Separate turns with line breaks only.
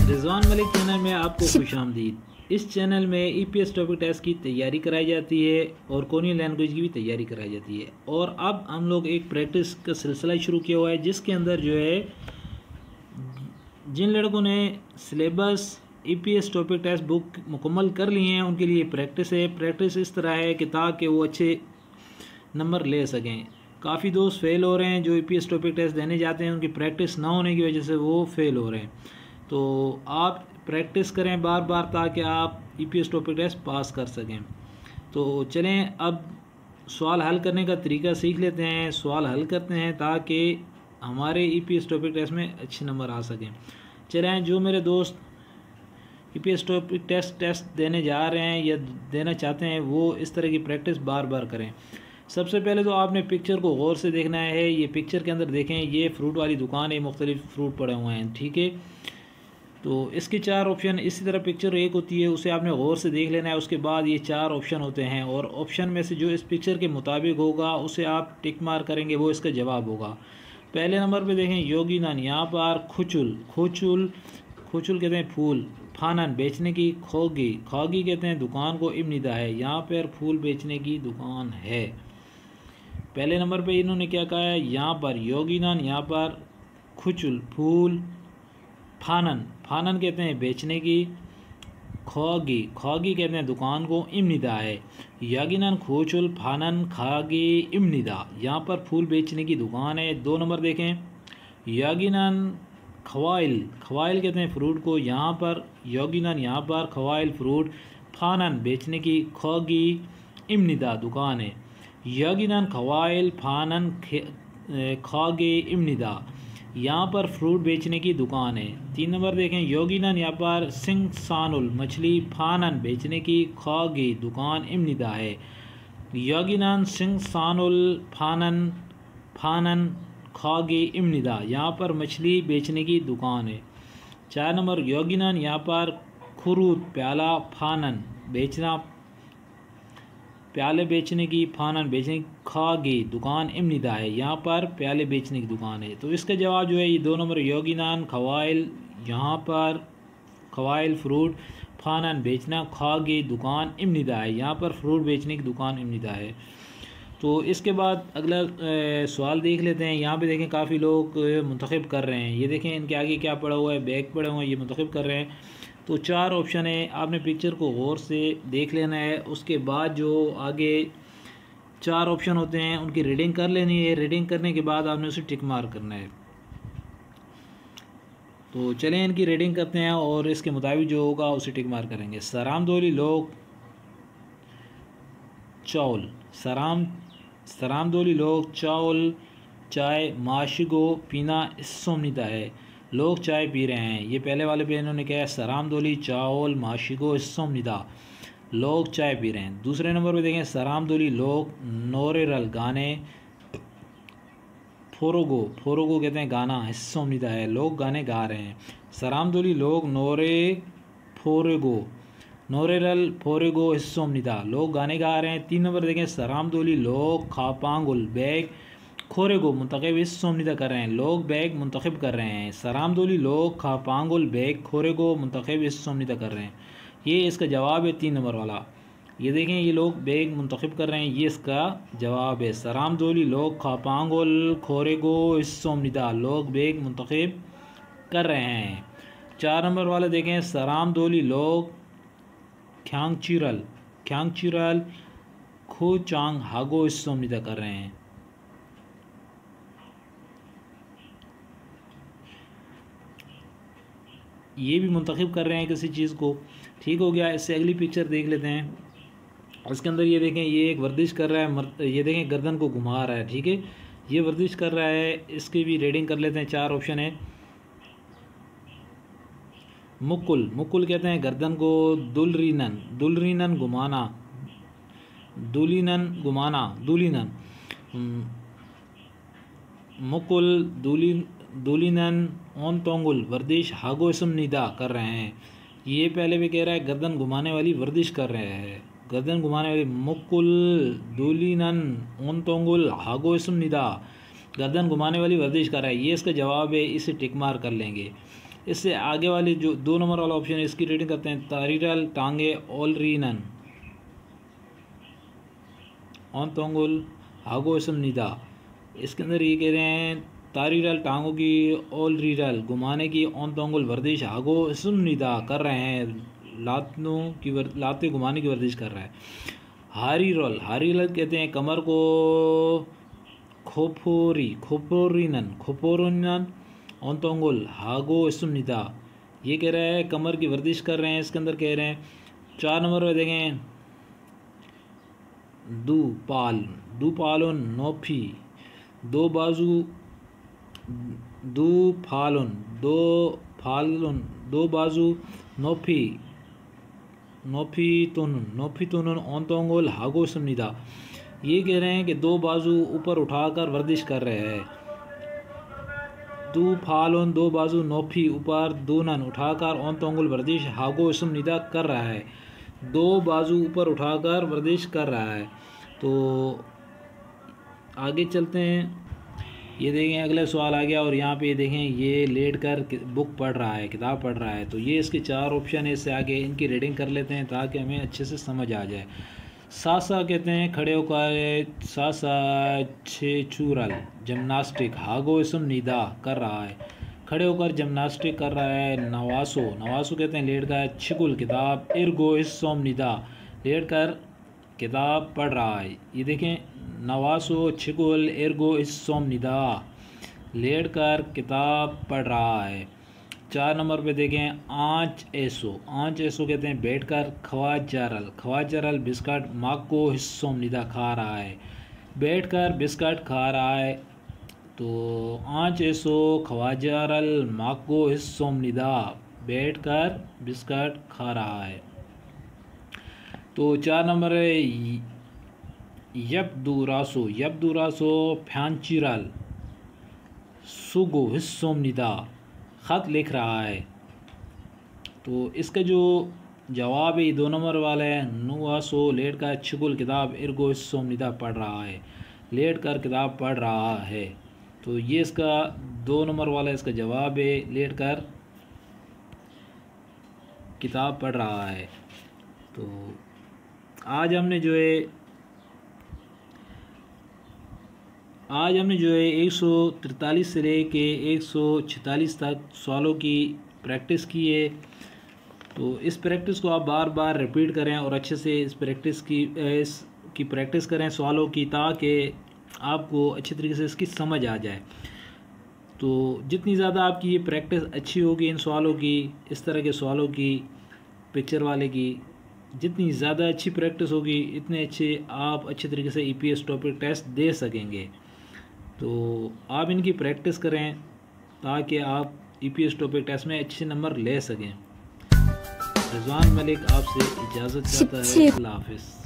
Rizwan Malik channel में आपको खुशामदीद। इस चैनल में ईपीएस टॉपिक टेस्ट की तैयारी कराई जाती है और कोरियन लैंग्वेज की भी तैयारी कराई जाती है। और अब हम लोग एक प्रैक्टिस का सिलसिला शुरू किया हुआ है, जिसके अंदर जो है जिन लड़कों ने syllabus EPS topic test book मुकम्मल कर लिए हैं उनके लिए प्रैक्टिस है। प्रैक्टिस इस तरह है कि ताकि वो अच्छे नंबर ले सकें। काफ़ी दोस्त फेल हो रहे हैं जो ईपीएस टॉपिक टेस्ट देने जाते हैं, उनकी प्रैक्टिस ना होने की वजह से वो फेल हो रहे हैं। तो आप प्रैक्टिस करें बार बार ताकि आप ईपीएस टॉपिक टेस्ट पास कर सकें। तो चलें अब सवाल हल करने का तरीका सीख लेते हैं। सवाल हल करते हैं ताकि हमारे ईपीएस टॉपिक टेस्ट में अच्छे नंबर आ सकें। चलें, जो मेरे दोस्त ईपीएस टॉपिक टेस्ट देने जा रहे हैं या देना चाहते हैं वो इस तरह की प्रैक्टिस बार बार करें। सबसे पहले तो आपने पिक्चर को गौर से देखना है। ये पिक्चर के अंदर देखें, ये फ्रूट वाली दुकान है, मुख्तलिफ फ्रूट पड़े हुए हैं, ठीक है। तो इसके 4 ऑप्शन, इसी तरह पिक्चर एक होती है, उसे आपने गौर से देख लेना है। उसके बाद ये 4 ऑप्शन होते हैं और ऑप्शन में से जो इस पिक्चर के मुताबिक होगा उसे आप टिक मार करेंगे, वो इसका जवाब होगा। पहले नंबर पे देखें योगीनन, यहाँ पर खुचुल खुचुल खुचुल कहते हैं फूल। फानन बेचने की, खोगी खोगी कहते हैं दुकान को, इब्निदा है, यहाँ पर फूल बेचने की दुकान है। पहले नंबर पे इन्होंने क्या कहा है, यहाँ पर योगीनन, यहाँ पर खुचुल फूल। फानन फानन कहते हैं बेचने की, खोगी खोगी कहते हैं दुकान को, इम्निदा है। यागिनन खोचुल फानन खागी इम्निदा, यहाँ पर फूल बेचने की दुकान है। 2 नंबर देखें, यागिनन खवाइल खवाइल कहते हैं फ्रूट को, यहाँ पर योगिनन, यहाँ पर खवाइल फ्रूट। फानन बेचने की, खोगी इम्निदा दुकान है। यागिनन खवाइल फानन खागे इम्निदा, यहाँ पर फ्रूट बेचने की दुकान है। 3 नंबर देखें, योगिनन, यहाँ पर सिंह सानुल मछली, फानन बेचने की, खागे दुकान, इम्निदा है। योगिनन सिंह सानुल फानन फानन खागे इम्निदा, यहाँ पर मछली बेचने की दुकान है। 4 नंबर योगिनन, यहाँ पर खुरूद प्याला, फानन बेचना, प्याले बेचने की, फानन बेचने की, खागे दुकान, इम्निदा है, यहाँ पर प्याले बेचने की दुकान है। तो इसका जवाब जो है ये 2 नंबर योगिनान खवाइल, यहाँ पर खवाइल फ्रूट, फानन बेचना, खागे दुकान, इम्निदा है, यहाँ पर फ्रूट बेचने की दुकान, इम्निदा है। तो इसके बाद अगला सवाल देख लेते हैं। यहाँ पे देखें काफ़ी लोग मुंतखब कर रहे हैं। ये देखें इनके आगे क्या पड़ा हुआ है, बैग पड़े हुए हैं, ये मुंतखब कर रहे हैं। तो 4 ऑप्शन है, आपने पिक्चर को गौर से देख लेना है। उसके बाद जो आगे 4 ऑप्शन होते हैं उनकी रीडिंग कर लेनी है। रीडिंग करने के बाद आपने उसे टिक मार करना है। तो चलें इनकी रीडिंग करते हैं और इसके मुताबिक जो होगा उसे टिक मार करेंगे। सरामदोली लोग चावल, सरामदोली लोग चावल चाय माशिगो पीना सोमनीता है, लोग चाय पी रहे हैं। ये पहले वाले पे इन्होंने क्या है, सरामदोली चावल माशिगो सोमनीदा, लोग चाय पी रहे हैं। दूसरे नंबर पे देखें, सरामदोली लोग नोरेरल गाने, फोरोगो फोरोगो कहते हैं गाना, सोमनीदा है, लोग गाने गा रहे हैं। सरामदोली लोग नोरे फोरेगो नोरेरल फोरेगो सोमनीदा, लोग गाने गा रहे हैं। 3 नंबर देखें, सरामदोली लोग खापांगुल बैग खोरेगो मुंतखब इस सोमनीदा कर रहे हैं, लोग बैग मुंतखब कर रहे हैं। सरामदोली लोग खापांगुल बैग खोरेगो मुंतखब इस सोमनीदा कर रहे हैं। ये इसका जवाब है 3 नंबर वाला। ये देखें ये लोग बैग मुंतखब कर रहे हैं, ये इसका जवाब है। सरामदोली लोग खापांगुल खोरेगो इस सोमनीदा, लोग बैग मुंतखब कर रहे हैं। 4 नंबर वाला देखें, सरामदोली लोग ख्यांगचिरल खो चांग हागो इस सोमनीदा कर रहे हैं। ये भी मुंतखब कर रहे हैं किसी चीज़ को, ठीक हो गया। इससे अगली पिक्चर देख लेते हैं। इसके अंदर ये देखें ये एक वर्जिश कर रहा है, ये देखें गर्दन को घुमा रहा है, ठीक है, ये वर्जिश कर रहा है। इसकी भी रीडिंग कर लेते हैं। 4 ऑप्शन है। मुकुल मुकुल कहते हैं गर्दन को, दुलरीनन घुमाना, दुलीनन मुकुल दुलीनन ओन तोंगुल वर्जिश हागो इसम निदा कर रहे हैं। ये पहले भी कह रहा है गर्दन घुमाने वाली वर्जिश कर रहे हैं, गर्दन घुमाने वाली मुकुल दुलीनन ओन तोंगुल हागो इसम निदा, गर्दन घुमाने वाली वर्जिश कर रहा है, ये इसका जवाब है, इसे टिक मार कर लेंगे। इससे आगे वाले जो 2 नंबर वाला ऑप्शन है इसकी रेटिंग करते हैं तारीरल टांगे ओलरीनन ऑन तोंगुल हागो इसम निदा। इसके अंदर ये कह रहे हैं तारीरल टांगों की ओलरीरल घुमाने की ऑन तोंगुल वर्जिश हागो इसम निदा कर रहे हैं लाते घुमाने की वर्जिश कर रहा है। हारी रोल कहते हैं कमर को खोपोरिनन ऑन तोंगुल हागो इसम निदा। ये कह रहा है कमर की वर्जिश कर रहे हैं। इसके अंदर कह रहे हैं 4 नंबर में देखें दू पालोन नोफी दो बाजू दो बाजू नोफी तुन ऑन तोंगुल हागो इसम निदा। ये कह रहे हैं कि 2 बाजू ऊपर उठाकर वर्जिश कर रहे हैं। दो फालोन 2 बाजू नोफी ऊपर दूनन उठाकर ऑन तोंगुल वर्जिश हागो इसम निदा कर रहा है। 2 बाजू ऊपर उठाकर वर्जिश कर रहा है। तो आगे चलते हैं। ये देखें अगला सवाल आ गया और यहाँ पे देखें ये लेट कर बुक पढ़ रहा है, किताब पढ़ रहा है। तो ये इसके 4 ऑप्शन है। इससे आगे इनकी रीडिंग कर लेते हैं ताकि हमें अच्छे से समझ आ जाए। सासा कहते हैं खड़े होकर सासा छेचूरल जिम्नास्टिक हागो इसम निदा कर रहा है। खड़े होकर जिम्नास्टिक कर रहा है। नवासो कहते हैं लेट कर छिकुल किताब इर्गो इसम निदा लेट कर किताब पढ़ रहा है। ये देखें नवासो छिकुल इर्गो इसम निदा लेट कर किताब पढ़ रहा है। 4 नंबर पे देखें आँच ऐसो कहते हैं बैठकर खवाजरल बिस्किट माको हिस्सों निदा खा रहा है। बैठकर बिस्किट खा रहा है। तो आँच ऐसो खवाजरल माको हिस्सों निदा बैठकर बिस्किट खा रहा है। तो 4 नंबर है यबदूरासो फ्यांचिरल सुगो हिस्सों निदा ख़त लिख रहा है। तो इसका जो जवाब है 2 नंबर वाला है नुआसो लेट कर छिकुल किताब इर्गो हिस्सों निदा पढ़ रहा है। लेट कर किताब पढ़ रहा है। तो ये इसका 2 नंबर वाला इसका जवाब है लेट कर किताब पढ़ रहा है। तो आज हमने जो है 143 से लेके 146 तक सवालों की प्रैक्टिस की है। तो इस प्रैक्टिस को आप बार बार रिपीट करें और अच्छे से इस प्रैक्टिस करें सवालों की, ताकि आपको अच्छी तरीके से इसकी समझ आ जाए। तो जितनी ज़्यादा आपकी ये प्रैक्टिस अच्छी होगी इन सवालों की, इस तरह के सवालों की, पिक्चर वाले की, जितनी ज़्यादा अच्छी प्रैक्टिस होगी इतने अच्छे आप अच्छे तरीके से EPS टॉपिक टेस्ट दे सकेंगे। तो आप इनकी प्रैक्टिस करें ताकि आप EPS टॉपिक टेस्ट में अच्छे नंबर ले सकें। रिजवान मलिक आपसे इजाज़त चाहता है। अल्लाह हाफ़िज़।